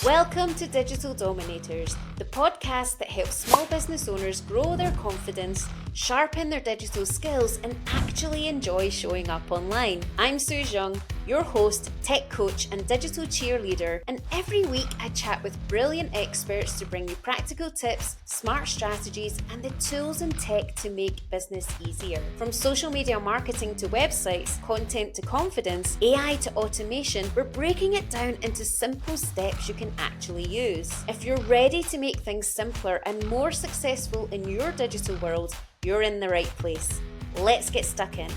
Welcome to Digital Dominators, the podcast that helps small business owners grow their confidence, sharpen their digital skills, and actually enjoy showing up online. I'm Sooz Young, your host, tech coach, and digital cheerleader, and every week I chat with brilliant experts to bring you practical tips, smart strategies, and the tools and tech to make business easier. From social media marketing to websites, content to confidence, AI to automation, we're breaking it down into simple steps you can actually use. If you're ready to make things simpler and more successful in your digital world, you're in the right place. Let's get stuck in.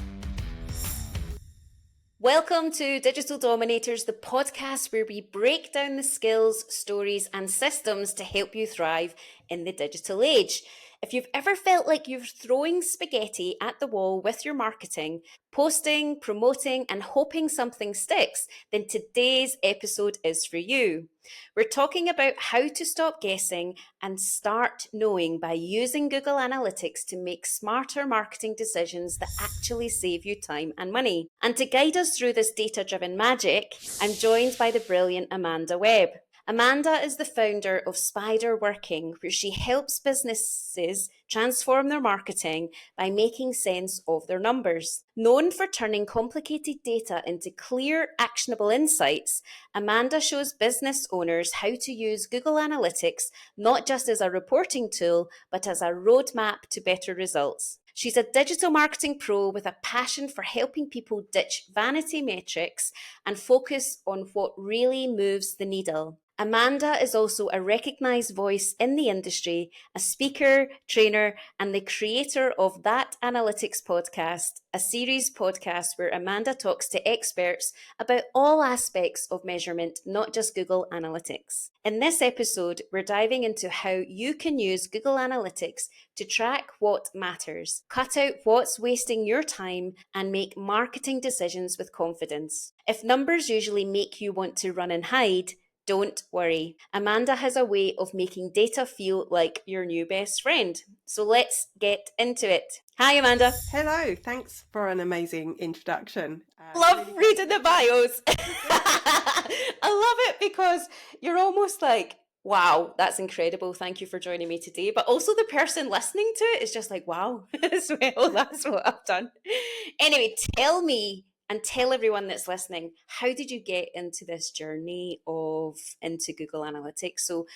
Welcome to Digital Dominators, the podcast where we break down the skills, stories, and systems to help you thrive in the digital age. If you've ever felt like you're throwing spaghetti at the wall with your marketing, posting, promoting, and hoping something sticks, then today's episode is for you. We're talking about how to stop guessing and start knowing by using Google Analytics to make smarter marketing decisions that actually save you time and money. And to guide us through this data-driven magic, I'm joined by the brilliant Amanda Webb. Amanda is the founder of Spider Working, where she helps businesses transform their marketing by making sense of their numbers. Known for turning complicated data into clear, actionable insights, Amanda shows business owners how to use Google Analytics not just as a reporting tool, but as a roadmap to better results. She's a digital marketing pro with a passion for helping people ditch vanity metrics and focus on what really moves the needle. Amanda is also a recognised voice in the industry, a speaker, trainer, and the creator of That Analytics podcast, a series podcast where Amanda talks to experts about all aspects of measurement, not just Google Analytics. In this episode, we're diving into how you can use Google Analytics to track what matters, cut out what's wasting your time, and make marketing decisions with confidence. If numbers usually make you want to run and hide, don't worry. Amanda has a way of making data feel like your new best friend. So let's get into it. Hi, Amanda. Hello. Thanks for an amazing introduction. Love really reading the bios. I love it because you're almost like, wow, that's incredible. Thank you for joining me today. But also the person listening to it is just like, wow, as well, that's what I've done. Anyway, tell me and tell everyone that's listening, how did you get into this journey into Google Analytics? So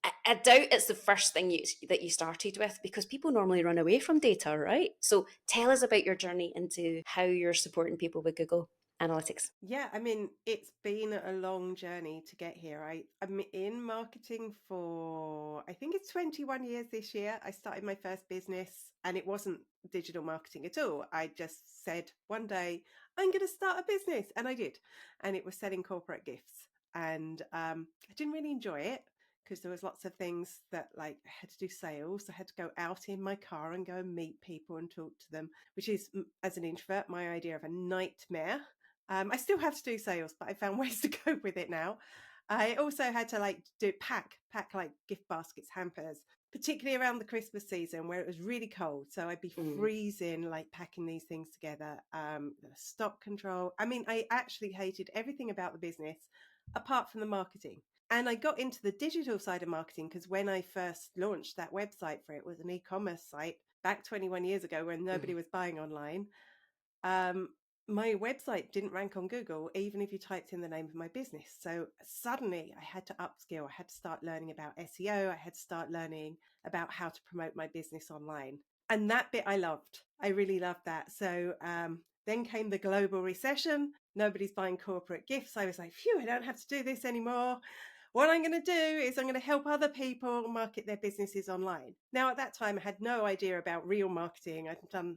I doubt it's the first thing that you started with, because people normally run away from data, right? So tell us about your journey into how you're supporting people with Google Analytics. Yeah, I mean, it's been a long journey to get here. I'm in marketing for, I think it's 21 years this year. I started my first business and it wasn't digital marketing at all. I just said one day, I'm going to start a business. And I did. And it was selling corporate gifts. And I didn't really enjoy it, because there was lots of things that, like, I had to do sales. I had to go out in my car and go and meet people and talk to them, which is, as an introvert, my idea of a nightmare. I still have to do sales, but I found ways to cope with it now. I also had to pack like gift baskets, hampers, particularly around the Christmas season where it was really cold. So I'd be freezing, like packing these things together. Stock control. I mean, I actually hated everything about the business apart from the marketing. And I got into the digital side of marketing because when I first launched that website for it, was an e-commerce site back 21 years ago when nobody was buying online. My website didn't rank on Google, even if you typed in the name of my business. So suddenly I had to upskill. I had to start learning about SEO. I had to start learning about how to promote my business online. And that bit I loved. I really loved that. So then came the global recession. Nobody's buying corporate gifts. I was like, phew, I don't have to do this anymore. What I'm going to do is I'm going to help other people market their businesses online. Now, at that time, I had no idea about real marketing. I'd done,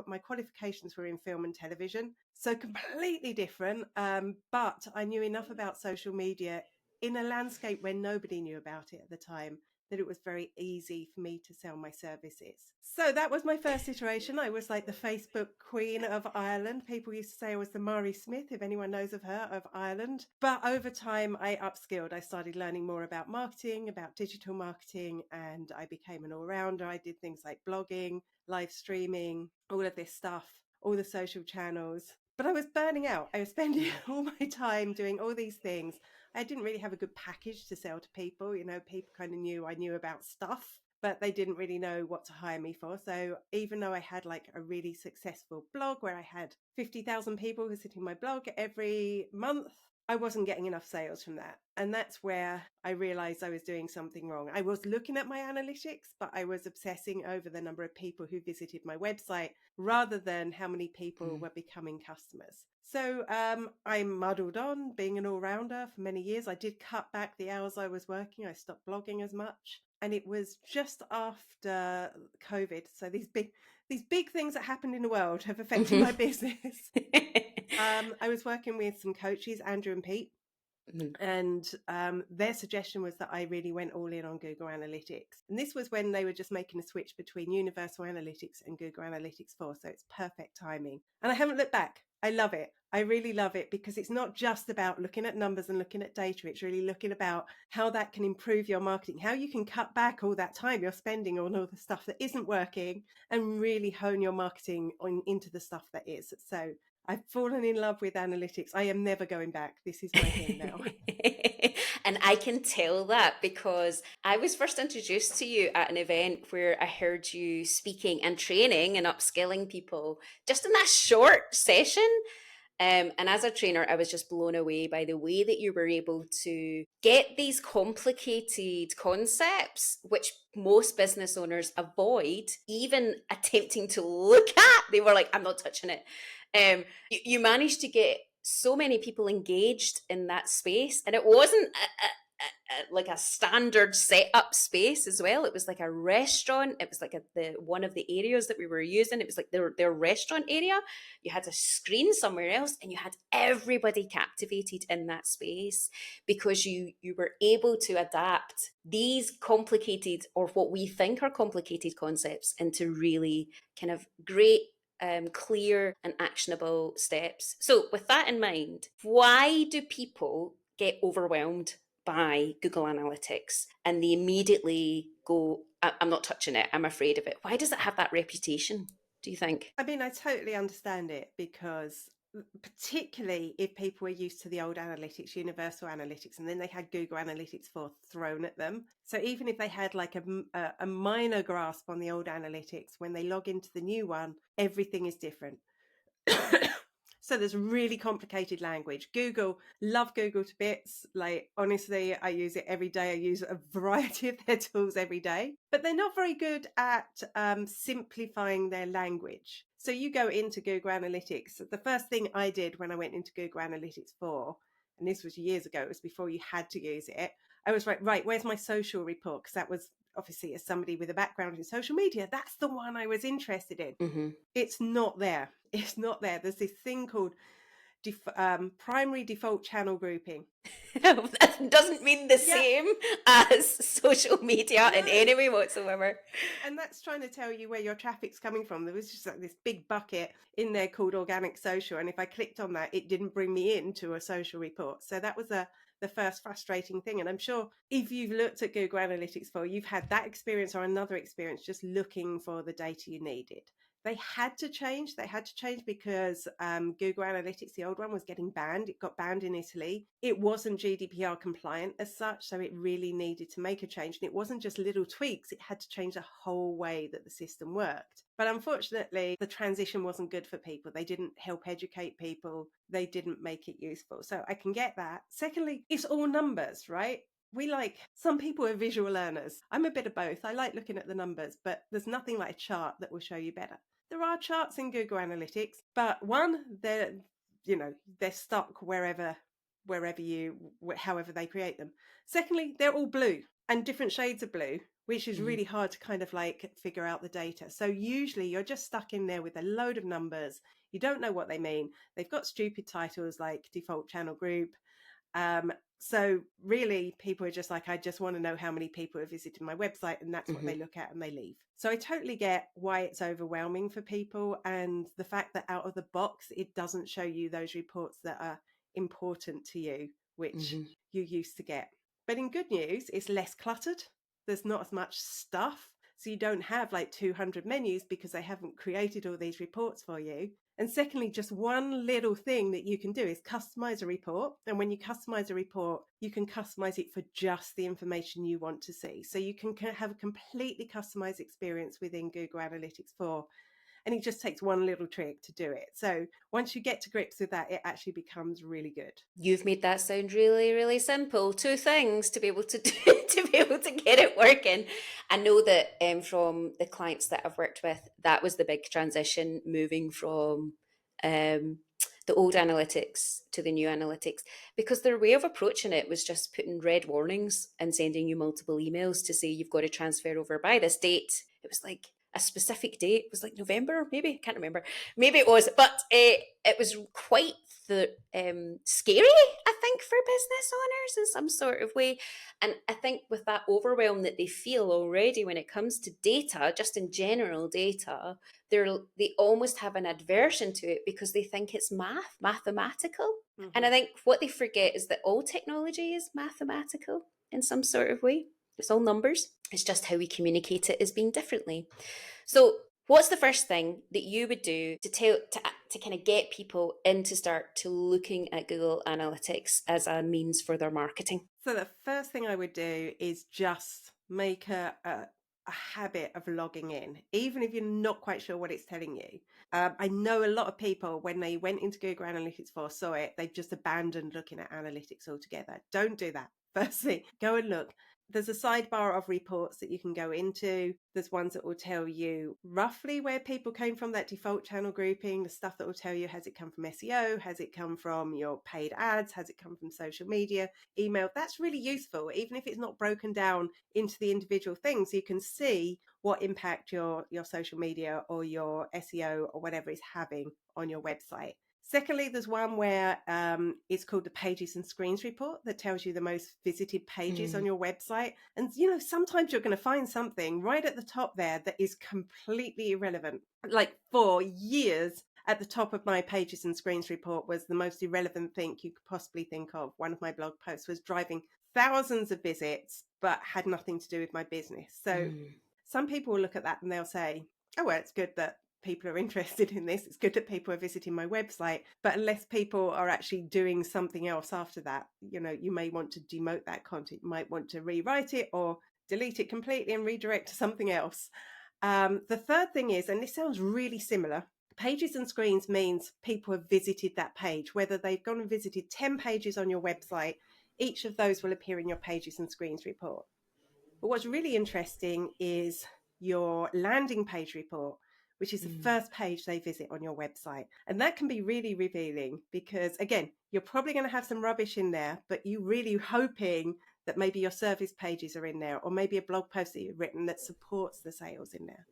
my qualifications were in film and television. So completely different. But I knew enough about social media in a landscape where nobody knew about it at the time, that it was very easy for me to sell my services. So that was my first iteration. I was like the Facebook queen of Ireland. People used to say I was the Mari Smith, if anyone knows of her, of Ireland. But over time, I upskilled. I started learning more about marketing, about digital marketing, and I became an all-rounder. I did things like blogging, live streaming, all of this stuff, all the social channels. But I was burning out. I was spending all my time doing all these things, I didn't really have a good package to sell to people. People kind of knew I knew about stuff, but they didn't really know what to hire me for. So even though I had like a really successful blog where I had 50,000 people visiting my blog every month, I wasn't getting enough sales from that. And that's where I realized I was doing something wrong. I was looking at my analytics, but I was obsessing over the number of people who visited my website rather than how many people were becoming customers. So I muddled on being an all-rounder for many years. I did cut back the hours I was working. I stopped blogging as much. And it was just after COVID. So these big things that happened in the world have affected my business. I was working with some coaches, Andrew and Pete, and their suggestion was that I really went all in on Google Analytics. And this was when they were just making a switch between Universal Analytics and Google Analytics 4. So it's perfect timing. And I haven't looked back. I love it. I really love it because it's not just about looking at numbers and looking at data. It's really looking about how that can improve your marketing, how you can cut back all that time you're spending on all the stuff that isn't working and really hone your marketing into the stuff that is. So I've fallen in love with analytics. I am never going back. This is my thing now. And I can tell that because I was first introduced to you at an event where I heard you speaking and training and upskilling people just in that short session. And as a trainer, I was just blown away by the way that you were able to get these complicated concepts, which most business owners avoid even attempting to look at. They were like, I'm not touching it. You managed to get so many people engaged in that space, and it wasn't like a standard setup space as well. It was like a restaurant. It was like the one of the areas that we were using. It was like their restaurant area. You had a screen somewhere else, and you had everybody captivated in that space because you were able to adapt these complicated, or what we think are complicated, concepts into really kind of great, clear and actionable steps. So with that in mind, why do people get overwhelmed by Google Analytics and they immediately go, I'm not touching it, I'm afraid of it? Why does it have that reputation, do you think? I mean, I totally understand it because particularly if people were used to the old analytics, Universal Analytics, and then they had Google Analytics 4 thrown at them. So even if they had like a minor grasp on the old analytics, when they log into the new one, everything is different. So there's really complicated language. Love Google to bits. Like, honestly, I use it every day. I use a variety of their tools every day, but they're not very good at simplifying their language. So you go into Google Analytics. The first thing I did when I went into Google Analytics 4, and this was years ago, it was before you had to use it. I was right, where's my social report? Because that was obviously, as somebody with a background in social media, that's the one I was interested in. Mm-hmm. It's not there. It's not there. There's this thing called primary default channel grouping. That doesn't mean the same as social media in any way whatsoever. And that's trying to tell you where your traffic's coming from. There was just like this big bucket in there called organic social. And if I clicked on that, it didn't bring me into a social report. So that was the first frustrating thing. And I'm sure if you've looked at Google Analytics 4, you've had that experience or another experience just looking for the data you needed. They had to change. They had to change because Google Analytics, the old one, was getting banned. It got banned in Italy. It wasn't GDPR compliant as such, so it really needed to make a change. And it wasn't just little tweaks. It had to change the whole way that the system worked. But unfortunately, the transition wasn't good for people. They didn't help educate people. They didn't make it useful. So I can get that. Secondly, it's all numbers, right? Some people are visual learners. I'm a bit of both. I like looking at the numbers, but there's nothing like a chart that will show you better. There are charts in Google Analytics, but one, they're stuck however they create them. Secondly, they're all blue and different shades of blue, which is really hard to kind of like figure out the data. So usually you're just stuck in there with a load of numbers. You don't know what they mean. They've got stupid titles like default channel group. So really people are just like, I just want to know how many people have visited my website, and that's what they look at and they leave. So I totally get why it's overwhelming for people, and the fact that out of the box, it doesn't show you those reports that are important to you, which you used to get. But in good news, it's less cluttered. There's not as much stuff. So you don't have like 200 menus because they haven't created all these reports for you. And secondly, just one little thing that you can do is customize a report. And when you customize a report, you can customize it for just the information you want to see. So you can have a completely customized experience within Google Analytics 4. And it just takes one little trick to do it. So once you get to grips with that, it actually becomes really good. You've made that sound really, really simple. Two things to be able to do to be able to get it working. I know that from the clients that I've worked with, that was the big transition, moving from the old analytics to the new analytics, because their way of approaching it was just putting red warnings and sending you multiple emails to say you've got to transfer over by this date. It was like a specific date. It was like November, maybe, I can't remember. Maybe it was, but it was quite the scary, I think, for business owners in some sort of way. And I think with that overwhelm that they feel already when it comes to data, just in general data, they almost have an aversion to it because they think it's mathematical. Mm-hmm. And I think what they forget is that all technology is mathematical in some sort of way. It's all numbers. It's just how we communicate it is being differently. So what's the first thing that you would do to kind of get people in to start to looking at Google Analytics as a means for their marketing? So the first thing I would do is just make a habit of logging in, even if you're not quite sure what it's telling you. I know a lot of people, when they went into Google Analytics 4, saw it, they've just abandoned looking at analytics altogether. Don't do that. Firstly, go and look. There's a sidebar of reports that you can go into. There's ones that will tell you roughly where people came from, that default channel grouping, the stuff that will tell you, has it come from SEO? Has it come from your paid ads? Has it come from social media, email? That's really useful. Even if it's not broken down into the individual things, you can see what impact your social media or your SEO or whatever is having on your website. Secondly, there's one where it's called the Pages and Screens report that tells you the most visited pages on your website. And, sometimes you're going to find something right at the top there that is completely irrelevant. Like for years, at the top of my Pages and Screens report was the most irrelevant thing you could possibly think of. One of my blog posts was driving thousands of visits, but had nothing to do with my business. So some people will look at that and they'll say, oh, well, it's good that people are interested in this. It's good that people are visiting my website. But unless people are actually doing something else after that, you may want to demote that content. You might want to rewrite it or delete it completely and redirect to something else. The third thing is, and this sounds really similar, Pages and Screens means people have visited that page, whether they've gone and visited 10 pages on your website. Each of those will appear in your Pages and Screens report. But what's really interesting is your landing page report, which is the first page they visit on your website. And that can be really revealing because, again, you're probably going to have some rubbish in there, but you're really hoping that maybe your service pages are in there, or maybe a blog post that you've written that supports the sales in there.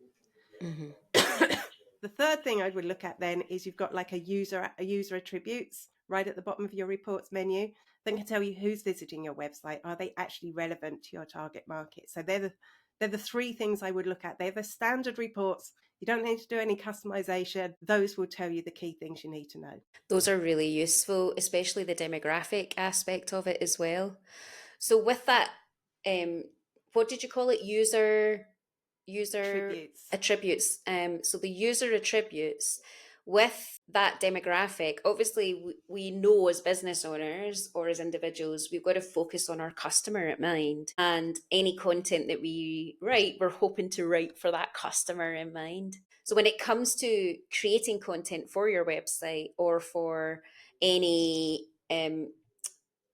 The third thing I would look at then is you've got like a user attributes right at the bottom of your reports menu. Then can tell you who's visiting your website. Are they actually relevant to your target market? So they're the three things I would look at. They're the standard reports. You don't need to do any customization. Those will tell you the key things you need to know. Those are really useful, especially the demographic aspect of it as well. So with that, what did you call it? User attributes. So the user attributes with that demographic, obviously we know as business owners or as individuals, we've got to focus on our customer in mind. And any content that we write, we're hoping to write for that customer in mind. So when it comes to creating content for your website or for any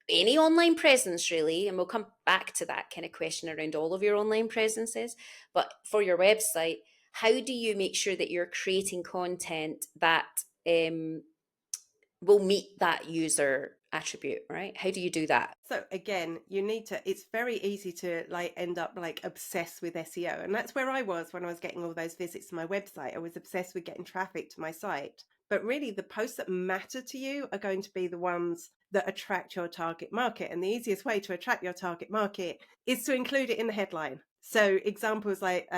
online presence really, and we'll come back to that kind of question around all of your online presences, but for your website, how do you make sure that you're creating content that will meet that user attribute, right? How do you do that? So again, it's very easy to end up obsessed with SEO. And that's where I was when I was getting all those visits to my website. I was obsessed with getting traffic to my site. But really the posts that matter to you are going to be the ones that attract your target market. And the easiest way to attract your target market is to include it in the headline. So examples like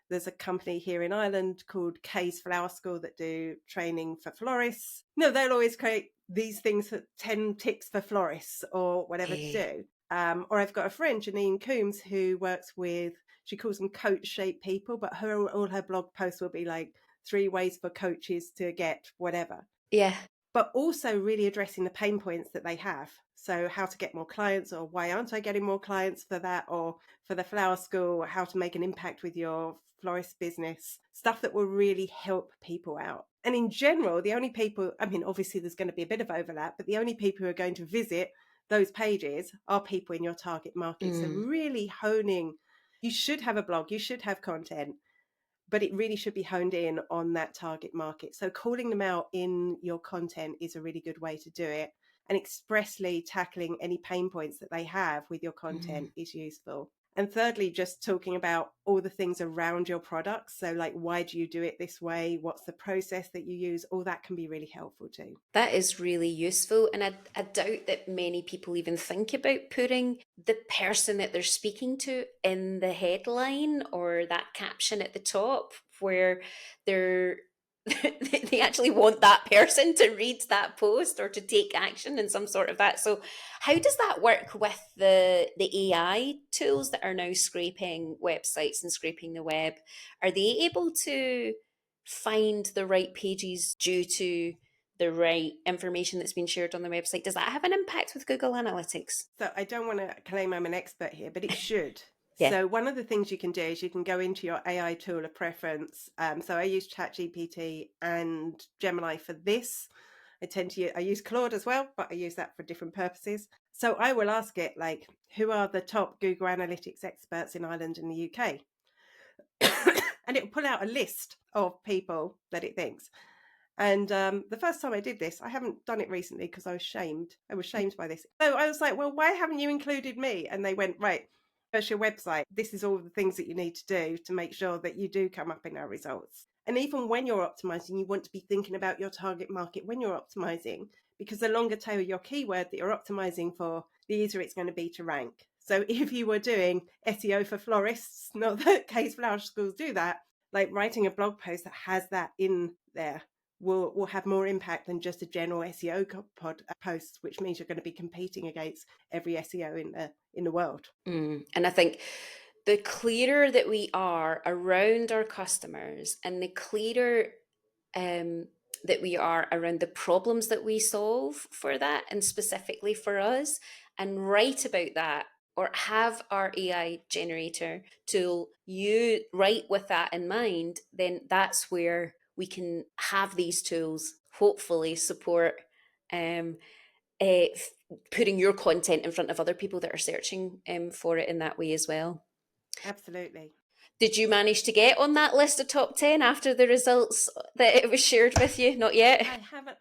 there's a company here in Ireland called Kay's Flower School that do training for florists. No, they'll always create these things for 10 tips for florists or whatever to do. Or I've got a friend, Janine Coombs, who works with, she calls them coach-shaped people, but all her blog posts will be like 3 ways for coaches to get whatever. Yeah. But also really addressing the pain points that they have. So how to get more clients, or why aren't I getting more clients for that, or for the flower school, how to make an impact with your florist business, stuff that will really help people out. And in general, the only people, I mean, obviously there's going to be a bit of overlap, but the only people who are going to visit those pages are people in your target market. So really honing, you should have a blog, you should have content, but it really should be honed in on that target market. So calling them out in your content is a really good way to do it. And expressly tackling any pain points that they have with your content is useful. And thirdly, just talking about all the things around your products. So like, why do you do it this way? What's the process that you use? All that can be really helpful too. That is really useful. And I doubt that many people even think about putting the person that they're speaking to in the headline or that caption at the top where they're they actually want that person to read that post or to take action in some sort of that. So how does that work with the AI tools that are now scraping websites and scraping the web? Are they able to find the right pages due to the right information that's been shared on the website? Does that have an impact with Google Analytics? So I don't want to claim I'm an expert here, but it should. Yeah. So one of the things you can do is you can go into your AI tool of preference. So I use ChatGPT and Gemini for this. I use Claude as well, but I use that for different purposes. So I will ask it, like, who are the top Google Analytics experts in Ireland and the UK? And it will pull out a list of people that it thinks. And the first time I did this, I haven't done it recently because I was shamed. I was shamed by this. So I was like, well, why haven't you included me? And they went, right, there's your website. This is all the things that you need to do to make sure that you do come up in our results. And even when you're optimizing, you want to be thinking about your target market when you're optimizing, because the longer tail your keyword that you're optimizing for, the easier it's going to be to rank. So if you were doing SEO for florists, not that case flower schools do that, like writing a blog post that has that in there will have more impact than just a general SEO post, which means you're going to be competing against every SEO in the world. And I think the clearer that we are around our customers and the clearer that we are around the problems that we solve for that, and specifically for us, and write about that or have our AI generator tool you write with that in mind, then that's where we can have these tools hopefully support um, putting your content in front of other people that are searching for it in that way as well. Absolutely. Did you manage to get on that list of top 10 after the results that it was shared with you? Not yet.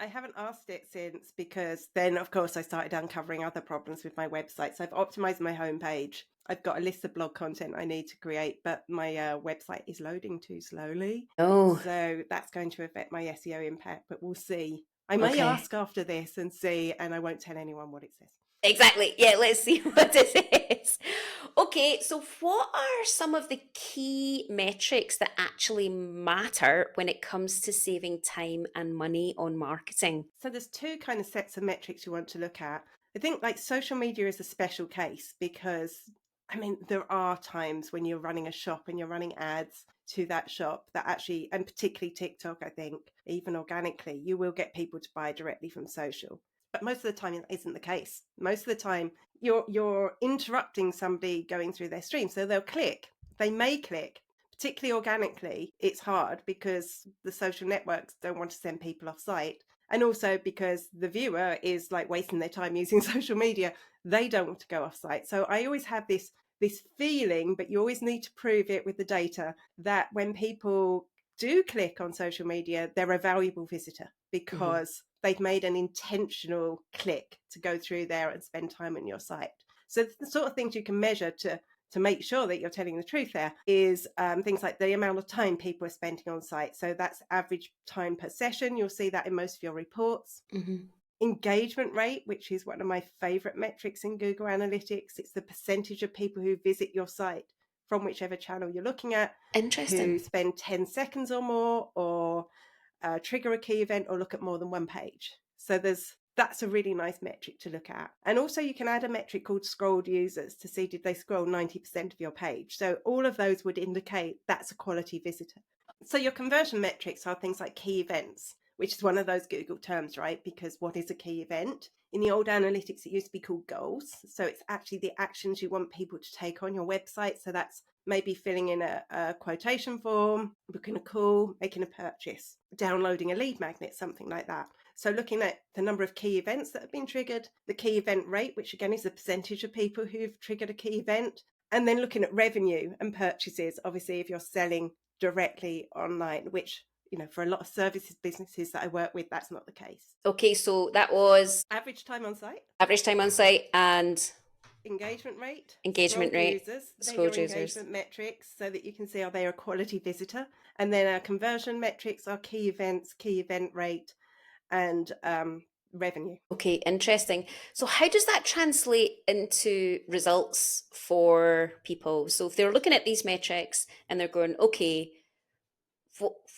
I haven't asked it since, because then of course I started uncovering other problems with my website. So I've optimized my homepage. I've got a list of blog content I need to create, but my website is loading too slowly. Oh, So that's going to affect my SEO impact, but we'll see. I may okay. ask after this and see, and I won't tell anyone what it says. Exactly. Yeah, let's see what it is. Okay, so what are some of the key metrics that actually matter when it comes to saving time and money on marketing? So there's two kind of sets of metrics you want to look at. I think like social media is a special case because, I mean, there are times when you're running a shop and you're running ads to that shop that actually, and particularly TikTok, I think, even organically, you will get people to buy directly from social. But most of the time, it isn't the case. Most of the time, you're interrupting somebody going through their stream. So they'll click, they may click, particularly organically. It's hard because the social networks don't want to send people off site. And also because the viewer is like wasting their time using social media. They don't want to go off site. So I always have this feeling, but you always need to prove it with the data, that when people do click on social media, they're a valuable visitor because they've made an intentional click to go through there and spend time on your site. So the sort of things you can measure to make sure that you're telling the truth there is things like the amount of time people are spending on site. So that's average time per session. You'll see that in most of your reports. Engagement rate, which is one of my favorite metrics in Google Analytics. It's the percentage of people who visit your site from whichever channel you're looking at, Interesting. who spend 10 seconds or more, or trigger a key event, or look at more than one page. So that's a really nice metric to look at. And also you can add a metric called scrolled users to see, did they scroll 90% of your page? So all of those would indicate that's a quality visitor. So your conversion metrics are things like key events, which is one of those Google terms, right? Because what is a key event? In the old analytics, it used to be called goals. So it's actually the actions you want people to take on your website. So that's maybe filling in a quotation form, booking a call, making a purchase, downloading a lead magnet, something like that. So looking at the number of key events that have been triggered, the key event rate, which again is the percentage of people who've triggered a key event, and then looking at revenue and purchases. Obviously, if you're selling directly online, which, for a lot of services businesses that I work with, that's not the case. Okay, so that was Average time on site, and engagement rate, engagement scrolled rate, users. They're your scrolled users. engagement metrics so that you can see, are they a quality visitor? And then our conversion metrics are key events, key event rate, and revenue. Okay, interesting. So how does that translate into results for people? So if they're looking at these metrics and they're going, okay,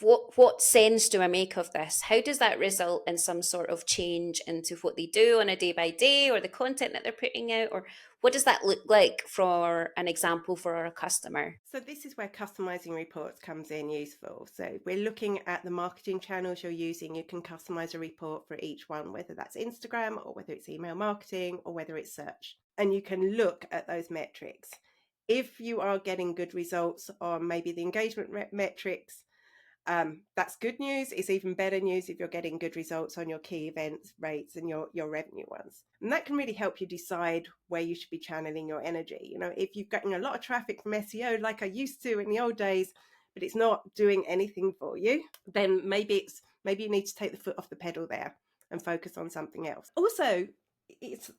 what sense do I make of this? How does that result in some sort of change into what they do on a day by day, or the content that they're putting out, or what does that look like for an example for our customer? So this is where customizing reports comes in useful. So we're looking at the marketing channels you're using. You can customize a report for each one, whether that's Instagram or whether it's email marketing or whether it's search. And you can look at those metrics. If you are getting good results on maybe the engagement metrics, that's good news. It's even better news if you're getting good results on your key events rates and your revenue ones. And that can really help you decide where you should be channeling your energy. If you're getting a lot of traffic from SEO like I used to in the old days, but it's not doing anything for you, then maybe you need to take the foot off the pedal there and focus on something else. Also, it's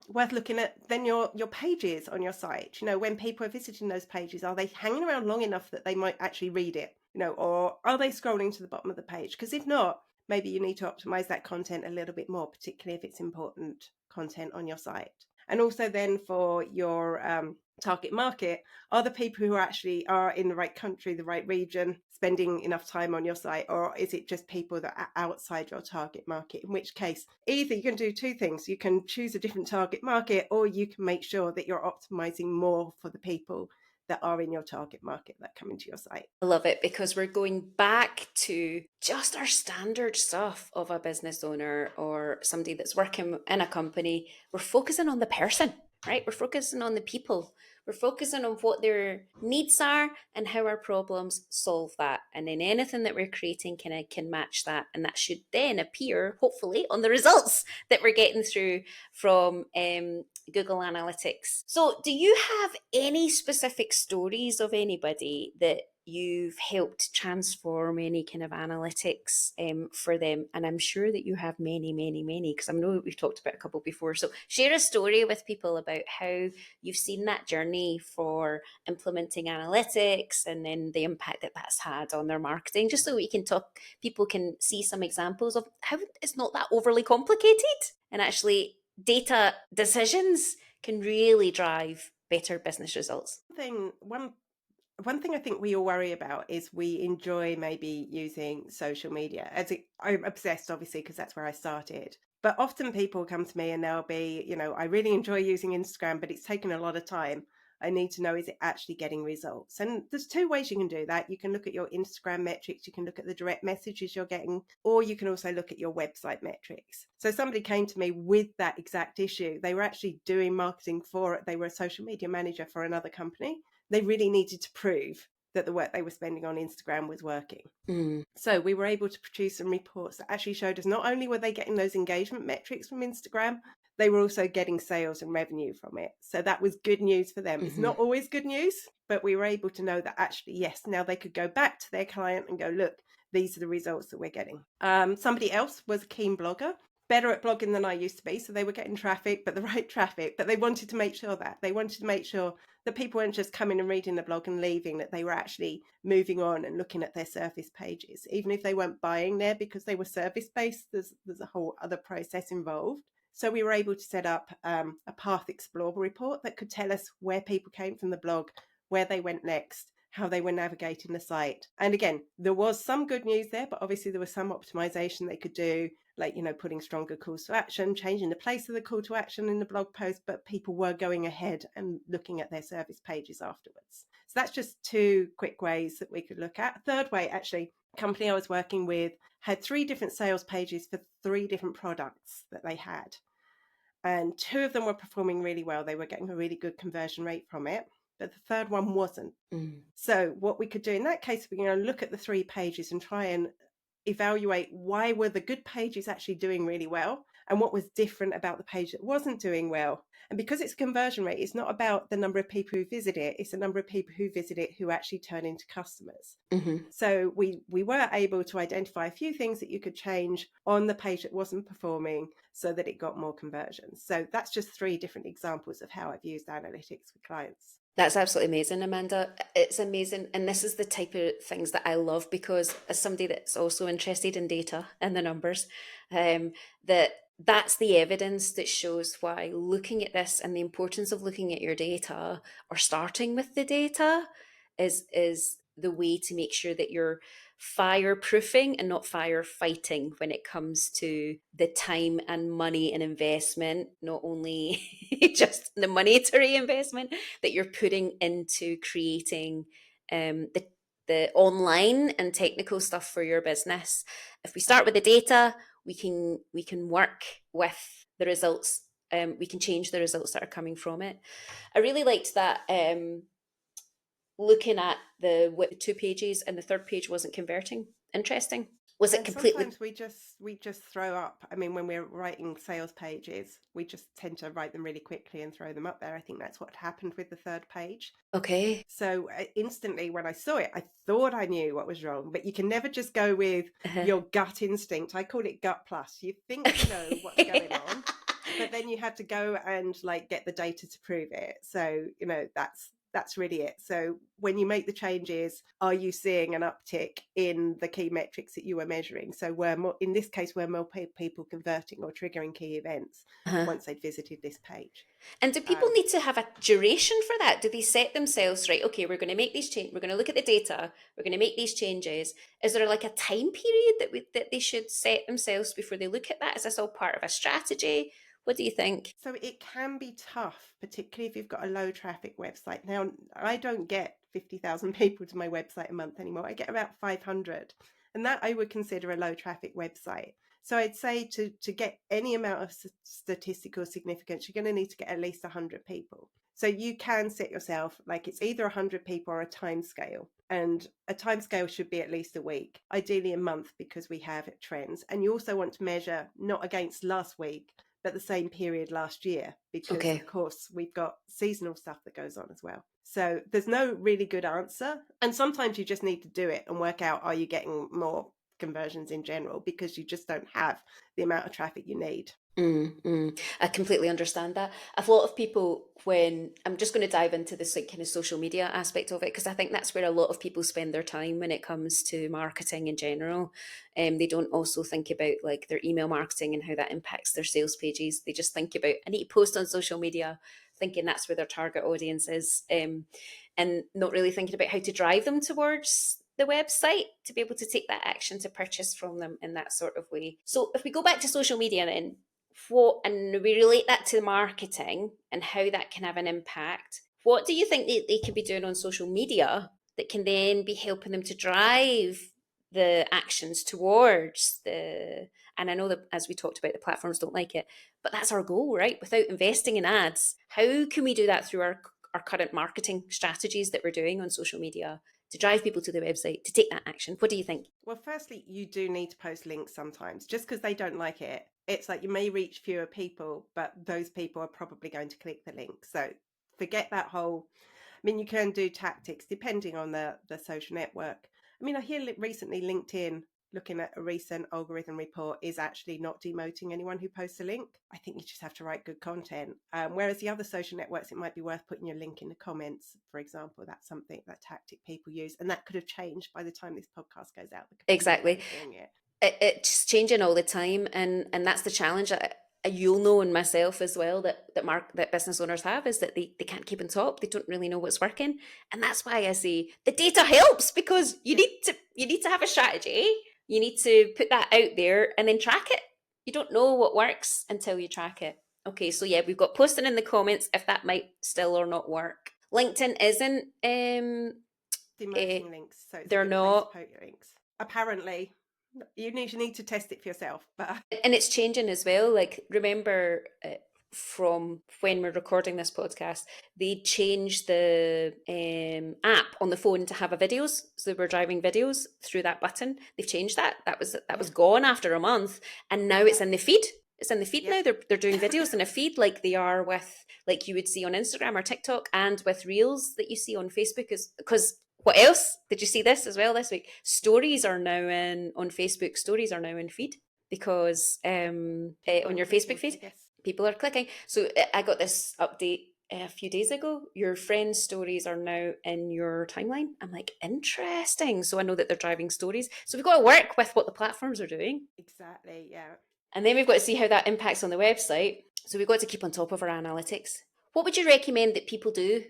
worth looking at then your pages on your site. When people are visiting those pages, are they hanging around long enough that they might actually read it? Or are they scrolling to the bottom of the page? Because if not, maybe you need to optimize that content a little bit more, particularly if it's important content on your site. And also then for your target market, are the people who actually are in the right country, the right region, spending enough time on your site? Or is it just people that are outside your target market? In which case, either you can do two things. You can choose a different target market, or you can make sure that you're optimizing more for the people that are in your target market that come into your site. I love it, because we're going back to just our standard stuff of a business owner or somebody that's working in a company. We're focusing on the person, right? We're focusing on the people. We're focusing on what their needs are and how our problems solve that. And then anything that we're creating can match that. And that should then appear, hopefully, on the results that we're getting through from Google Analytics. So, do you have any specific stories of anybody that you've helped transform any kind of analytics for them? And I'm sure that you have many, many, many, because I know we've talked about a couple before. So, share a story with people about how you've seen that journey for implementing analytics and then the impact that that's had on their marketing, just so we can talk, people can see some examples of how it's not that overly complicated, and actually data decisions can really drive better business results. One thing I think we all worry about is we enjoy maybe using social media. I'm obsessed, obviously, because that's where I started. But often people come to me and they'll be, I really enjoy using Instagram, but it's taken a lot of time. I need to know, is it actually getting results? And there's two ways you can do that. You can look at your Instagram metrics, you can look at the direct messages you're getting, or you can also look at your website metrics. So somebody came to me with that exact issue. They were actually doing marketing for it. They were a social media manager for another company. They really needed to prove that the work they were spending on Instagram was working. So we were able to produce some reports that actually showed us not only were they getting those engagement metrics from Instagram, they were also getting sales and revenue from it. So that was good news for them. It's not always good news, but we were able to know that actually, yes, now they could go back to their client and go, look, these are the results that we're getting. Somebody else was a keen blogger, better at blogging than I used to be. So they were getting traffic, but the right traffic. But they wanted to make sure that people weren't just coming and reading the blog and leaving, that they were actually moving on and looking at their service pages, even if they weren't buying there, because they were service based. There's a whole other process involved. So we were able to set up a Path Explorer report that could tell us where people came from the blog, where they went next, how they were navigating the site. And again, there was some good news there, but obviously there was some optimization they could do, like, putting stronger calls to action, changing the place of the call to action in the blog post, but people were going ahead and looking at their service pages afterwards. So that's just 2 quick ways that we could look at. Third way, actually, a company I was working with had 3 different sales pages for 3 different products that they had. And 2 of them were performing really well. They were getting a really good conversion rate from it, but the third one wasn't. So what we could do in that case, we're going to look at the 3 pages and try and evaluate why were the good pages actually doing really well and what was different about the page that wasn't doing well. And because it's conversion rate, it's not about the number of people who visit it, it's the number of people who visit it who actually turn into customers. So we were able to identify a few things that you could change on the page that wasn't performing so that it got more conversions. So that's just 3 different examples of how I've used analytics with clients. That's absolutely amazing, Amanda. It's amazing. And this is the type of things that I love, because as somebody that's also interested in data and the numbers, that's the evidence that shows why looking at this and the importance of looking at your data, or starting with the data, is the way to make sure that you're fireproofing and not firefighting when it comes to the time and money and investment, not only just the monetary investment that you're putting into creating the online and technical stuff for your business. If we start with the data, we can work with the results. We can change the results that are coming from it. I really liked that. Looking at the 2 pages and the third page wasn't converting. Interesting. Was it And completely? sometimes we just throw up. I mean, when we're writing sales pages, we just tend to write them really quickly and throw them up there. I think that's what happened with the third page. Okay. So instantly when I saw it, I thought I knew what was wrong, but you can never just go with your gut instinct. I call it gut plus. You think you know what's going on, but then you have to go and like get the data to prove it. So, you know, that's really it. So when you make the changes, are you seeing an uptick in the key metrics that you were measuring? So were more, in this case, were more people converting or triggering key events once they'd visited this page? And do people need to have a duration for that? Do they set themselves, right, okay, we're going to make these changes, we're going to look at the data, we're going to make these changes. Is there like a time period that they should set themselves before they look at that? Is this all part of a strategy? What do you think? So it can be tough, particularly if you've got a low traffic website. Now, I don't get 50,000 people to my website a month anymore. I get about 500. And that I would consider a low traffic website. So I'd say to get any amount of statistical significance, you're going to need to get at least 100 people. So you can set yourself like it's either 100 people or a time scale. And a time scale should be at least a week, ideally a month, because we have trends. And you also want to measure not against last week, but the same period last year, because Okay. of course we've got seasonal stuff that goes on as well. So there's no really good answer. And sometimes you just need to do it and work out, are you getting more conversions in general, because you just don't have the amount of traffic you need. I completely understand that. A lot of people, when I'm just going to dive into this like kind of social media aspect of it, because I think that's where a lot of people spend their time when it comes to marketing in general. They don't also think about like their email marketing and how that impacts their sales pages. They just think about, I need to post on social media, thinking that's where their target audience is, and not really thinking about how to drive them towards the website to be able to take that action to purchase from them in that sort of way. So if we go back to social media then, and we relate that to marketing and how that can have an impact, what do you think they could be doing on social media that can then be helping them to drive the actions towards the, and I know that as we talked about, the platforms don't like it, but that's our goal, right? Without investing in ads, how can we do that through our current marketing strategies that we're doing on social media to drive people to the website to take that action? What do you think? Well, firstly, you do need to post links sometimes. Just because they don't like it, it's like you may reach fewer people, but those people are probably going to click the link. So forget that whole, I mean, you can do tactics depending on the social network. I mean, I hear recently LinkedIn, looking at a recent algorithm report, is actually not demoting anyone who posts a link. I think you just have to write good content. Whereas the other social networks, it might be worth putting your link in the comments, for example. That's something, that tactic people use. And that could have changed by the time this podcast goes out. Exactly. Doing it. It's changing all the time, and that's the challenge. You'll know, in myself as well, that business owners have, is that they can't keep on top. They don't really know what's working, and that's why I say the data helps, because you need to have a strategy. You need to put that out there and then track it. You don't know what works until you track it. Okay, so yeah, we've got posting in the comments if that might still or not work. LinkedIn isn't Demoting links, so it's a they're good place to not. put your links. Apparently, you need to test it for yourself, but And it's changing as well. Like, remember from when we're recording this podcast, they changed the app on the phone to have a videos. So we're driving videos through that button. They've changed that. That was gone after a month, and now it's in the feed. It's in the feed now. They're doing videos in a feed like they are with, like you would see on Instagram or TikTok, and with reels that you see on Facebook. Is because what else did you see this as well this week? Stories are now in on Facebook. Stories are now in feed because on your Facebook feed, people are clicking. So I got this update a few days ago. Your friends' stories are now in your timeline. I'm like, interesting. So I know that they're driving stories. So we've got to work with what the platforms are doing. Exactly, yeah. And then we've got to see how that impacts on the website. So we've got to keep on top of our analytics. What would you recommend that people do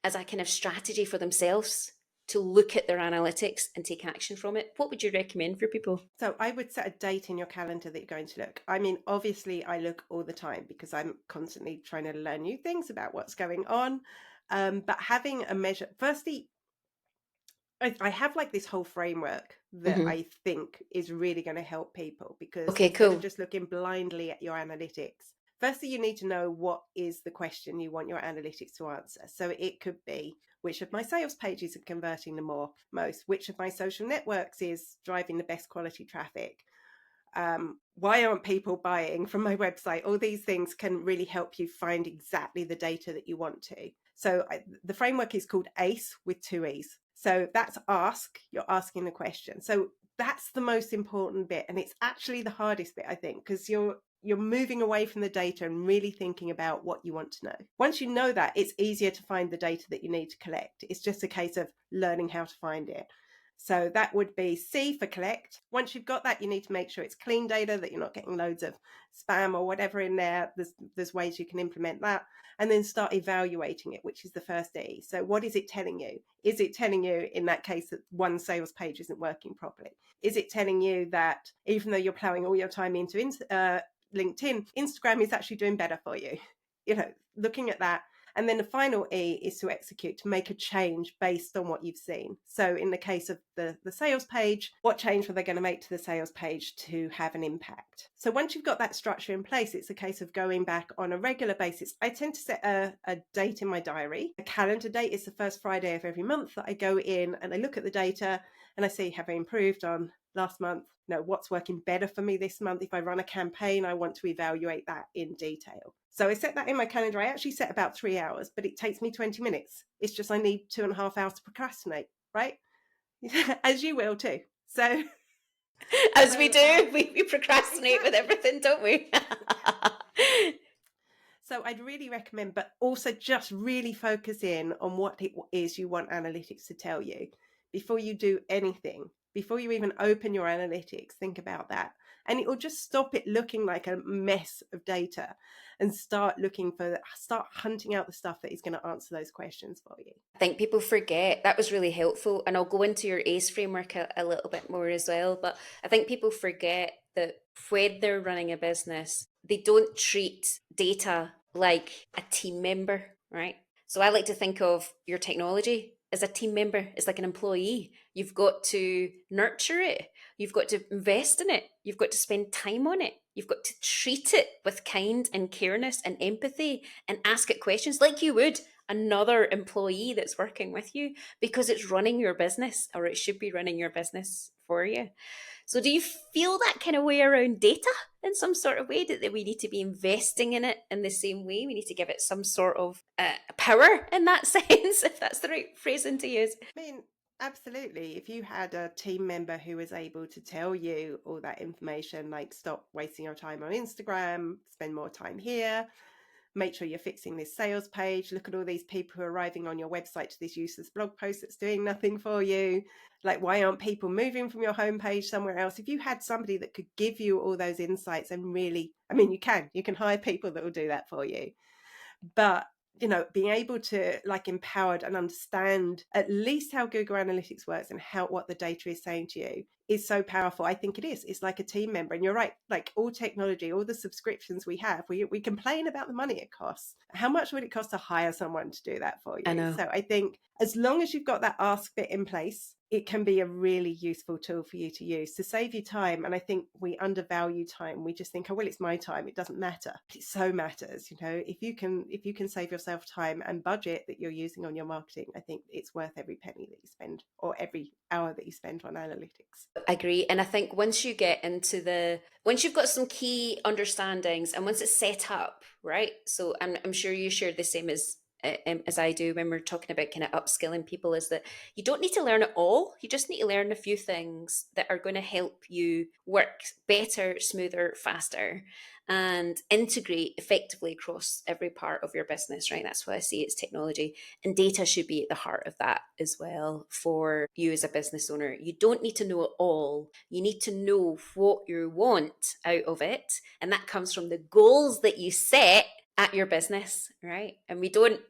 as a kind of strategy for themselves to look at their analytics and take action from it? What would you recommend for people? So I would set a date in your calendar that you're going to look. I mean, obviously I look all the time because I'm constantly trying to learn new things about what's going on. But having a measure, firstly, I have like this whole framework that I think is really going to help people, because instead of just looking blindly at your analytics, firstly, you need to know what is the question you want your analytics to answer. So it could be, which of my sales pages are converting the most? Which of my social networks is driving the best quality traffic? Why aren't people buying from my website? All these things can really help you find exactly the data that you want to. So the framework is called ACE with 2 E's. So that's ask, you're asking the question. So that's the most important bit. And it's actually the hardest bit, I think, because you're moving away from the data and really thinking about what you want to know. Once you know that, it's easier to find the data that you need to collect. It's just a case of learning how to find it. So that would be C for collect. Once you've got that, you need to make sure it's clean data, that you're not getting loads of spam or whatever in there. There's ways you can implement that. And then start evaluating it, which is the first E. So what is it telling you? Is it telling you, in that case, that one sales page isn't working properly? Is it telling you that even though you're plowing all your time into LinkedIn, Instagram is actually doing better for you? You know, looking at that. And then the final E is to execute, to make a change based on what you've seen. So in the case of the sales page, what change were they going to make to the sales page to have an impact? So once you've got that structure in place, it's a case of going back on a regular basis. I tend to set a date in my diary. A calendar date is the first Friday of every month that I go in and I look at the data and I see, have I improved on last month? No, what's working better for me this month? If I run a campaign, I want to evaluate that in detail. So I set that in my calendar. I actually set about 3 hours, but it takes me 20 minutes. It's just I need 2.5 hours to procrastinate, right? As you will too. So as we do, we procrastinate with everything, don't we? So I'd really recommend, but also just really focus in on what it is you want analytics to tell you before you do anything. Before you even open your analytics, think about that. And it will just stop it looking like a mess of data and start hunting out the stuff that is going to answer those questions for you. I think people forget. That was really helpful. And I'll go into your ACE framework a little bit more as well. But I think people forget that when they're running a business, they don't treat data like a team member, right? So I like to think of your technology as a team member, as like an employee. You've got to nurture it. You've got to invest in it. You've got to spend time on it. You've got to treat it with kind and careness and empathy and ask it questions like you would another employee that's working with you, because it's running your business, or it should be running your business for you. So do you feel that kind of way around data in some sort of way, that we need to be investing in it in the same way? We need to give it some sort of power in that sense, if that's the right phrasing to use. I mean, absolutely. If you had a team member who was able to tell you all that information, like stop wasting your time on Instagram, spend more time here, make sure you're fixing this sales page, look at all these people who are arriving on your website to this useless blog post that's doing nothing for you. Like, why aren't people moving from your homepage somewhere else? If you had somebody that could give you all those insights and really, I mean, you can hire people that will do that for you. But being able to like empowered and understand at least how Google Analytics works and what the data is saying to you is so powerful. I think it is. It's like a team member. And you're right, like all technology, all the subscriptions we have, we complain about the money it costs. How much would it cost to hire someone to do that for you? I know. So I think as long as you've got that ask bit in place, it can be a really useful tool for you to use to save you time. And I think we undervalue time. We just think, oh, well, it's my time, it doesn't matter. But it so matters. If you can save yourself time and budget that you're using on your marketing, I think it's worth every penny that you spend or every hour that you spend on analytics. I agree. And I think once you get into once you've got some key understandings and once it's set up, right? So I'm sure you share the same as I do when we're talking about kind of upskilling people, is that you don't need to learn it all. You just need to learn a few things that are going to help you work better, smoother, faster, and integrate effectively across every part of your business, right? That's why I see it's technology. And data should be at the heart of that as well for you as a business owner. You don't need to know it all. You need to know what you want out of it. And that comes from the goals that you set at your business, right? And we don't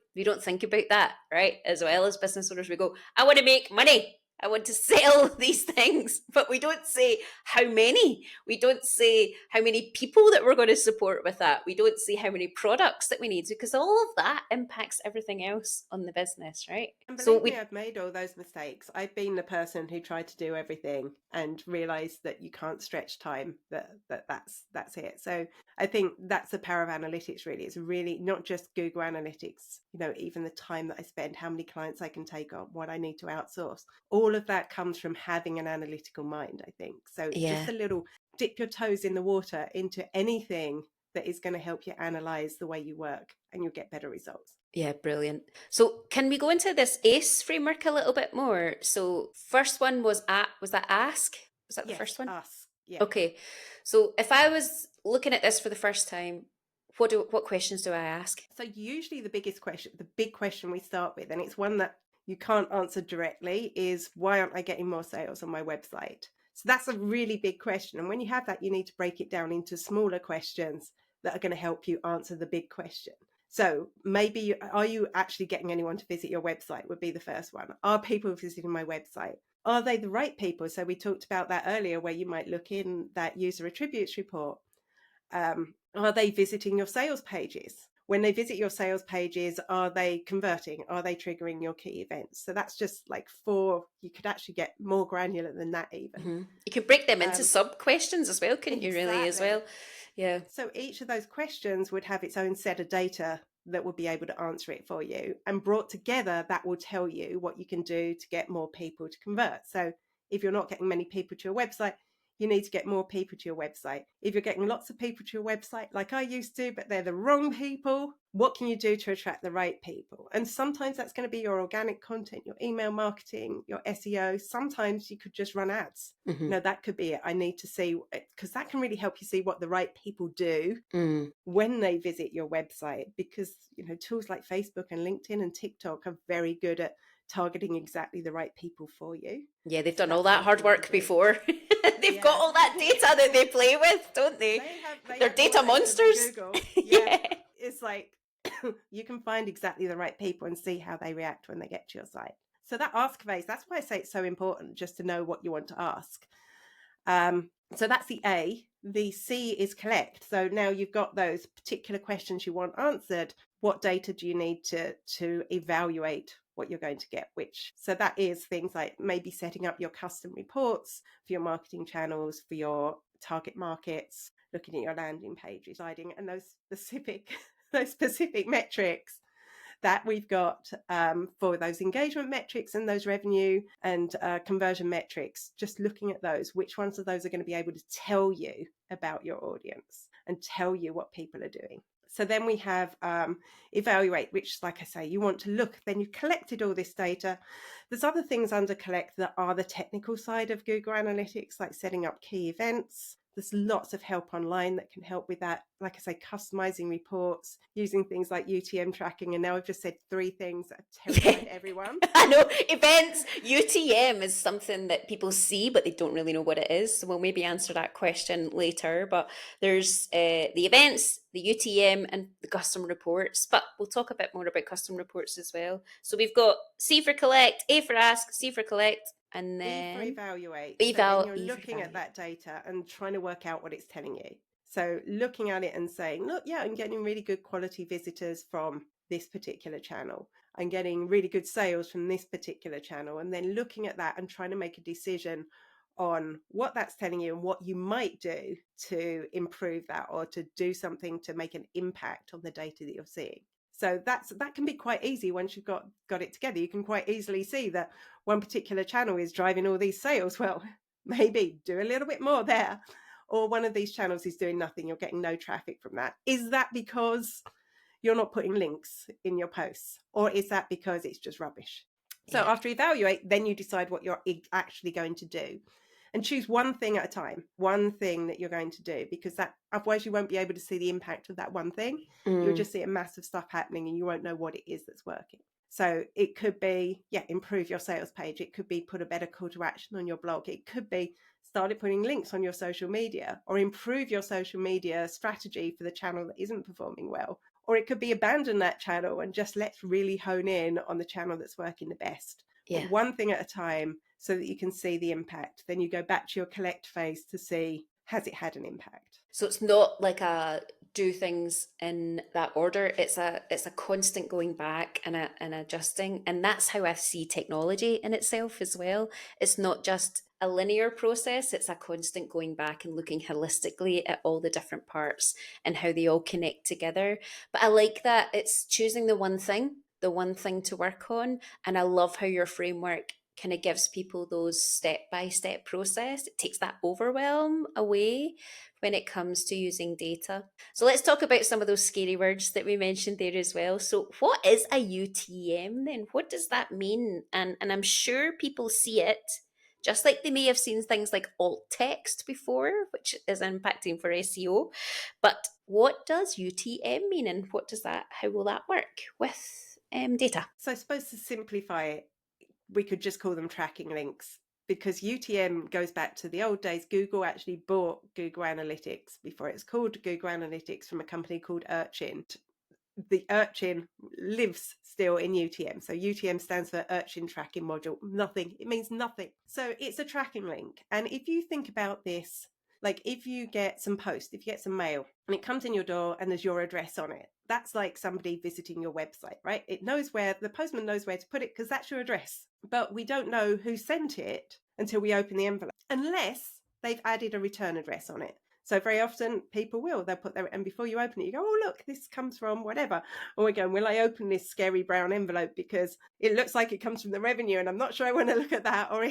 think about that, right? As well as business owners, we go, I want to make money. I want to sell these things, but we don't say how many. We don't say how many people that we're going to support with that. We don't say how many products that we need, because all of that impacts everything else on the business, right? And believe me, I've made all those mistakes. I've been the person who tried to do everything and realized that you can't stretch time. That's it. So I think that's the power of analytics. Really, it's really not just Google Analytics. Even the time that I spend, how many clients I can take on, what I need to outsource. All of that comes from having an analytical mind, I think. So just a little dip your toes in the water into anything that is going to help you analyze the way you work, and you'll get better results. Yeah, brilliant. So can we go into this ACE framework a little bit more? So first one was that ask? Was that the first one? Ask. Yeah. Okay. So if I was looking at this for the first time, what questions do I ask? So usually the big question we start with, and it's one that you can't answer directly, is why aren't I getting more sales on my website? So that's a really big question. And when you have that, you need to break it down into smaller questions that are going to help you answer the big question. So maybe, are you actually getting anyone to visit your website would be the first one. Are people visiting my website? Are they the right people? So we talked about that earlier, where you might look in that user attributes report. Are they visiting your sales pages? When they visit your sales pages, are they converting? Are they triggering your key events? So that's just like 4. You could actually get more granular than that even. Mm-hmm. You could break them into sub-questions as well, couldn't you, really, as well? Yeah. So each of those questions would have its own set of data that would be able to answer it for you. And brought together, that will tell you what you can do to get more people to convert. So if you're not getting many people to your website, you need to get more people to your website. If you're getting lots of people to your website, like I used to, but they're the wrong people, what can you do to attract the right people? And sometimes that's going to be your organic content, your email marketing, your SEO. Sometimes you could just run ads. Mm-hmm. That could be it. I need to see, because that can really help you see what the right people do when they visit your website, because tools like Facebook and LinkedIn and TikTok are very good at targeting exactly the right people for you. Yeah, they've done all that hard work before. They've got all that data that they play with, don't they? They're data monsters. Yeah. It's like you can find exactly the right people and see how they react when they get to your site. So that ask phase, that's why I say it's so important just to know what you want to ask. So that's the A. The C is collect. So now you've got those particular questions you want answered. What data do you need to evaluate what you're going to get which? So that is things like maybe setting up your custom reports for your marketing channels, for your target markets, looking at your landing pages, and those specific metrics that we've got for those engagement metrics and those revenue and conversion metrics. Just looking at those, which ones of those are going to be able to tell you about your audience and tell you what people are doing. So then we have evaluate, which, like I say, you want to look. Then you've collected all this data. There's other things under collect that are the technical side of Google Analytics, like setting up key events, There's lots of help online that can help with that. Like I say, customizing reports, using things like UTM tracking. And now I've just said 3 things that have terrified everyone. I know. Events, UTM is something that people see, but they don't really know what it is. So we'll maybe answer that question later. But there's the events, the UTM, and the custom reports. But we'll talk a bit more about custom reports as well. So we've got C for collect, A for ask, C for collect, and then E for evaluate. Eval, so then you're E for looking at evaluate. that data and trying to work out what it's telling you. So looking at it and saying, look, yeah, I'm getting really good quality visitors from this particular channel. I'm getting really good sales from this particular channel. And then looking at that and trying to make a decision on what that's telling you and what you might do to improve that or to do something to make an impact on the data that you're seeing. So that can be quite easy once you've got it together. You can quite easily see that one particular channel is driving all these sales. Well, maybe do a little bit more there. Or one of these channels is doing nothing. You're getting no traffic from that. Is that because you're not putting links in your posts? Or is that because it's just rubbish? So after evaluate, then you decide what you're actually going to do. And choose one thing at a time, one thing that you're going to do, because that otherwise you won't be able to see the impact of that one thing. You'll just see a massive stuff happening and you won't know what it is that's working. So it could be, improve your sales page. It could be put a better call to action on your blog. It could be started putting links on your social media, or improve your social media strategy for the channel that isn't performing well. Or it could be abandon that channel and just let's really hone in on the channel that's working the best. But one thing at a time so that you can see the impact. Then you go back to your collect phase to see, has it had an impact? So it's not like a do things in that order. It's a constant going back and adjusting. And that's how I see technology in itself as well. It's not just a linear process, it's a constant going back and looking holistically at all the different parts and how they all connect together. But I like that it's choosing the one thing to work on. And I love how your framework kind of gives people those step-by-step process. It takes that overwhelm away when it comes to using data. So let's talk about some of those scary words that we mentioned there as well. So what is a UTM then? What does that mean? And I'm sure people see it, just like they may have seen things like alt text before, which is impacting for SEO. But what does UTM mean, and how will that work with data? So I suppose to simplify it, we could just call them tracking links, because UTM goes back to the old days. Google actually bought Google Analytics before it's called Google Analytics from a company called Urchin. The Urchin lives still in UTM. So UTM stands for Urchin Tracking Module. Nothing. It means nothing. So it's a tracking link. And if you think about this, like if you get some post, if you get some mail and it comes in your door and there's your address on it, that's like somebody visiting your website, right? It knows where, the postman knows where to put it because that's your address. But we don't know who sent it until we open the envelope, unless they've added a return address on it. So very often people they'll put their, and before you open it, you go, oh, look, this comes from whatever. Or we're going, will I open this scary brown envelope because it looks like it comes from the revenue and I'm not sure I want to look at that. Or,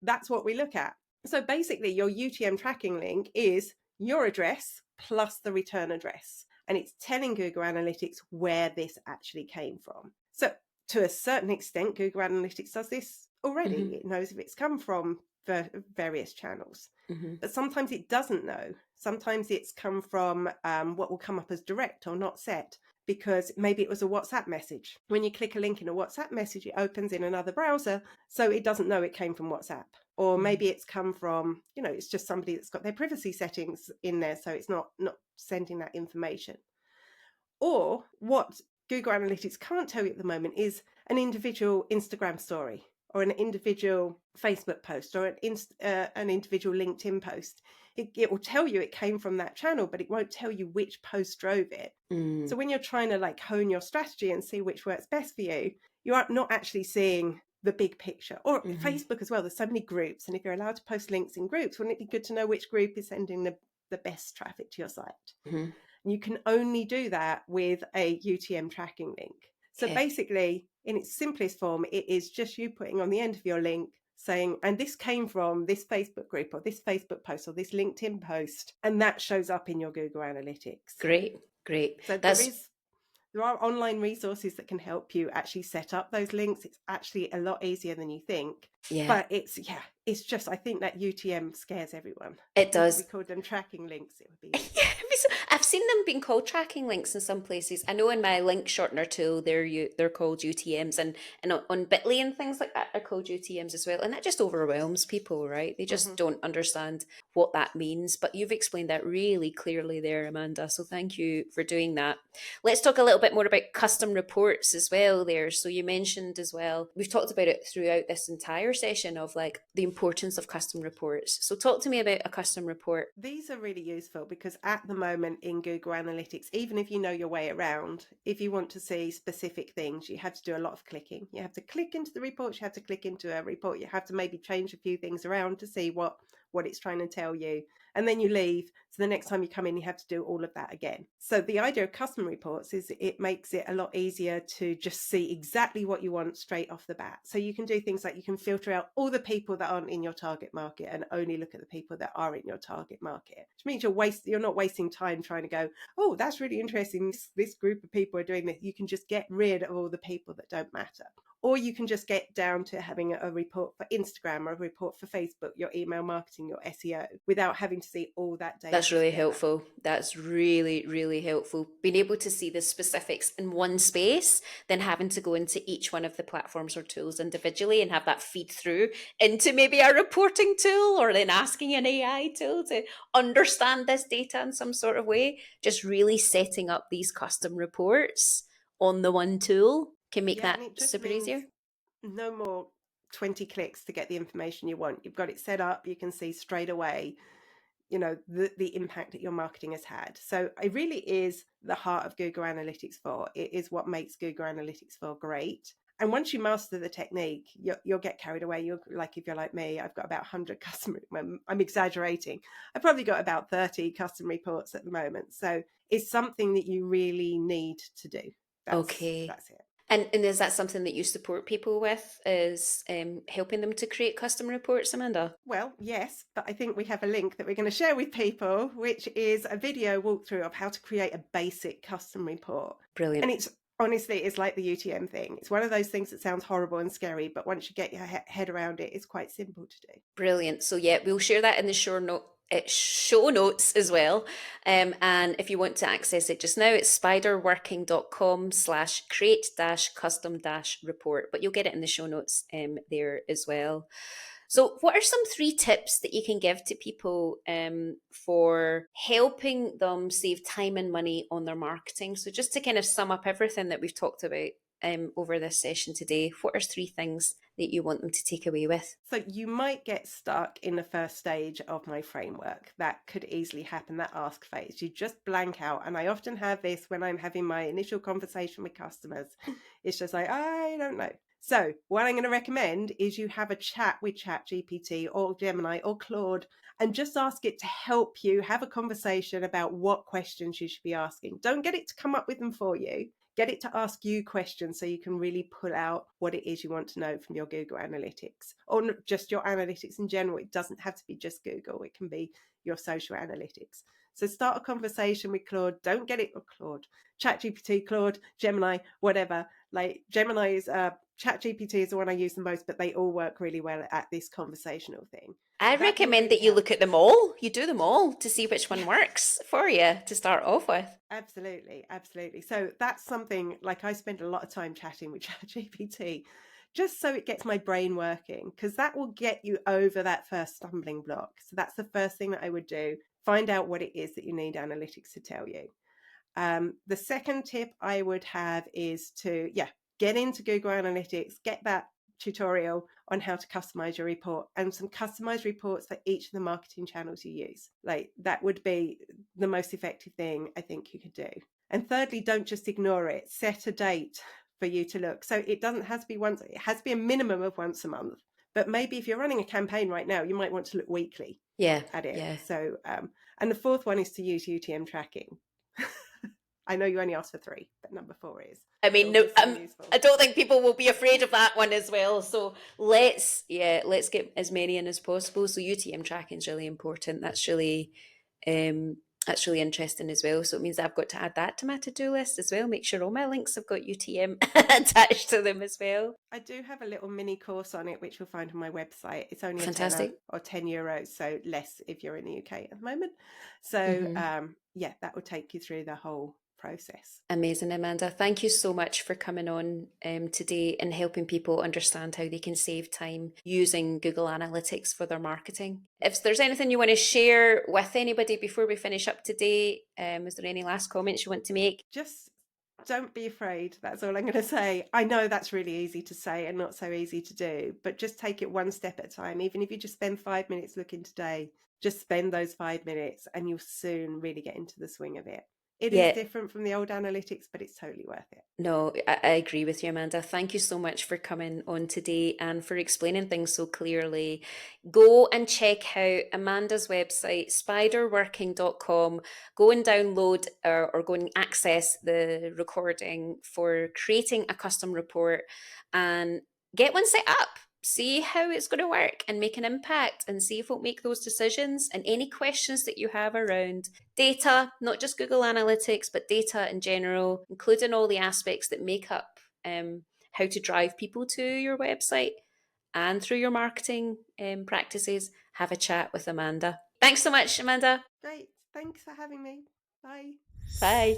that's what we look at. So basically your UTM tracking link is your address plus the return address. And it's telling Google Analytics where this actually came from. So to a certain extent, Google Analytics does this already. Mm-hmm. It knows if it's come from various channels. Mm-hmm. But sometimes it doesn't know. Sometimes it's come from what will come up as direct or not set, because maybe it was a WhatsApp message. When you click a link in a WhatsApp message, it opens in another browser, so it doesn't know it came from WhatsApp. Or maybe it's come from, it's just somebody that's got their privacy settings in there, so it's not sending that information. Or what Google Analytics can't tell you at the moment is an individual Instagram story, or an individual Facebook post, or an individual LinkedIn post. It will tell you it came from that channel, but it won't tell you which post drove it. So when you're trying to hone your strategy and see which works best for you, you are not actually seeing the big picture. Or Facebook as well, there's so many groups, and if you're allowed to post links in groups, wouldn't it be good to know which group is sending the best traffic to your site? You can only do that with a UTM tracking link. So basically, in its simplest form, it is just you putting on the end of your link saying, and this came from this Facebook group or this Facebook post or this LinkedIn post, and that shows up in your Google Analytics. Great. So there are online resources that can help you actually set up those links. It's actually a lot easier than you think. Yeah. But it's just, I think that UTM scares everyone. It If we does. called them tracking links, it would be Yeah, easier. I've seen them being called tracking links in some places. I know in my link shortener tool, they're called UTMs, and on Bitly and things like that, they're called UTMs as well. And that just overwhelms people, right? They just Hmm. don't understand what that means. But you've explained that really clearly there, Amanda. So thank you for doing that. Let's talk a little bit more about custom reports as well there. So you mentioned as well, we've talked about it throughout this entire session of like the importance of custom reports. So talk to me about a custom report. These are really useful because at the moment in Google Analytics, even if you know your way around, if you want to see specific things, you have to do a lot of clicking. You have to click into the reports, you have to click into a report, you have to maybe change a few things around to see what it's trying to tell you. And then you leave. So the next time you come in, you have to do all of that again. So the idea of custom reports is it makes it a lot easier to just see exactly what you want straight off the bat. So you can do things like you can filter out all the people that aren't in your target market and only look at the people that are in your target market, which means you're not wasting time trying to go, oh, that's really interesting. This group of people are doing this. You can just get rid of all the people that don't matter. Or you can just get down to having a report for Instagram or a report for Facebook, your email marketing, your SEO, without having to see all that That's data really together. helpful. That's really, really helpful. Being able to see the specifics in one space, then having to go into each one of the platforms or tools individually and have that feed through into maybe a reporting tool or then asking an AI tool to understand this data in some sort of way. Just really setting up these custom reports on the one tool can make Yeah, that and it just super means easier. no more 20 clicks to get the information you want. You've got it set up, you can see straight away, the impact that your marketing has had. So it really is the heart of Google Analytics 4. It is what makes Google Analytics 4 great. And once you master the technique, you'll get carried away. You're like, if you're like me, I've got about 100 custom. I'm exaggerating. I've probably got about 30 custom reports at the moment. So it's something that you really need to do. That's Okay. it. And is that something that you support people with? Is helping them to create custom reports, Amanda? Well, yes, but I think we have a link that we're going to share with people, which is a video walkthrough of how to create a basic custom report. Brilliant. And it's like the UTM thing. It's one of those things that sounds horrible and scary, but once you get your head around it, it's quite simple to do. Brilliant. So yeah, we'll share that in the show notes as well. And if you want to access it just now, it's spiderworking.com/create custom report, but you'll get it in the show notes there as well. So, what are some 3 tips that you can give to people for helping them save time and money on their marketing? So, just to kind of sum up everything that we've talked about over this session today, what are 3 things that you want them to take away with? So you might get stuck in the first stage of my framework. That could easily happen, that ask phase. You just blank out. And I often have this when I'm having my initial conversation with customers. It's just like, I don't know. So what I'm going to recommend is you have a chat with ChatGPT or Gemini or Claude and just ask it to help you have a conversation about what questions you should be asking. Don't get it to come up with them for you. Get it to ask you questions so you can really pull out what it is you want to know from your Google Analytics, or not just your analytics in general. It doesn't have to be just Google. It can be your social analytics. So start a conversation with Claude. Don't get it with Claude, ChatGPT, Claude, Gemini, whatever. Like Gemini is ChatGPT is the one I use the most, but they all work really well at this conversational thing. I That will recommend really that you help. look at them all. You do them all to see which one works for you to start off with. Absolutely, absolutely. So that's something like I spend a lot of time chatting with ChatGPT just so it gets my brain working, because that will get you over that first stumbling block. So that's the first thing that I would do. Find out what it is that you need analytics to tell you. The second tip I would have is to, get into Google Analytics, get that tutorial on how to customize your report and some customized reports for each of the marketing channels you use. Like that would be the most effective thing I think you could do. And thirdly, don't just ignore it. Set a date for you to look. So it doesn't have to be once, it has to be a minimum of once a month. But maybe if you're running a campaign right now, you might want to look weekly Yeah, at it. yeah. So, and the fourth one is to use UTM tracking. I know you only asked for 3, but number 4 is. I It mean, will no, be so useful. I don't think people will be afraid of that one as well. So let's get as many in as possible. So UTM tracking is really important. That's really That's really interesting as well. So it means I've got to add that to my to-do list as well. Make sure all my links have got UTM attached to them as well. I do have a little mini course on it, which you'll find on my website. It's only a Fantastic. tenner or €10, so less if you're in the UK at the moment. So yeah, that will take you through the whole process. Amazing, Amanda. Thank you so much for coming on today and helping people understand how they can save time using Google Analytics for their marketing. If there's anything you want to share with anybody before we finish up today, is there any last comments you want to make? Just don't be afraid. That's all I'm going to say. I know that's really easy to say and not so easy to do, but just take it one step at a time. Even if you just spend 5 minutes looking today, just spend those 5 minutes and you'll soon really get into the swing of it. It is different from the old analytics, but it's totally worth it. No, I agree with you, Amanda. Thank you so much for coming on today and for explaining things so clearly. Go and check out Amanda's website, spiderworking.com. Go and download or go and access the recording for creating a custom report and get one set up. See how it's going to work and make an impact and see if it'll make those decisions. And any questions that you have around data, not just Google Analytics, but data in general, including all the aspects that make up how to drive people to your website and through your marketing practices, have a chat with Amanda. Thanks so much, Amanda. Great. Thanks for having me. Bye. Bye.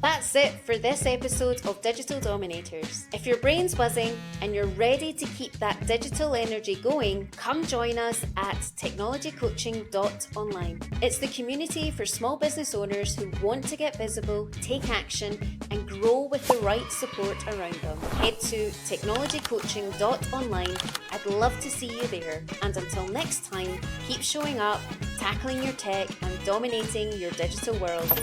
That's it for this episode of Digital Dominators. If your brain's buzzing and you're ready to keep that digital energy going, come join us at technologycoaching.online. It's the community for small business owners who want to get visible, take action, and grow with the right support around them. Head to technologycoaching.online. I'd love to see you there. And until next time, keep showing up, tackling your tech, and dominating your digital world.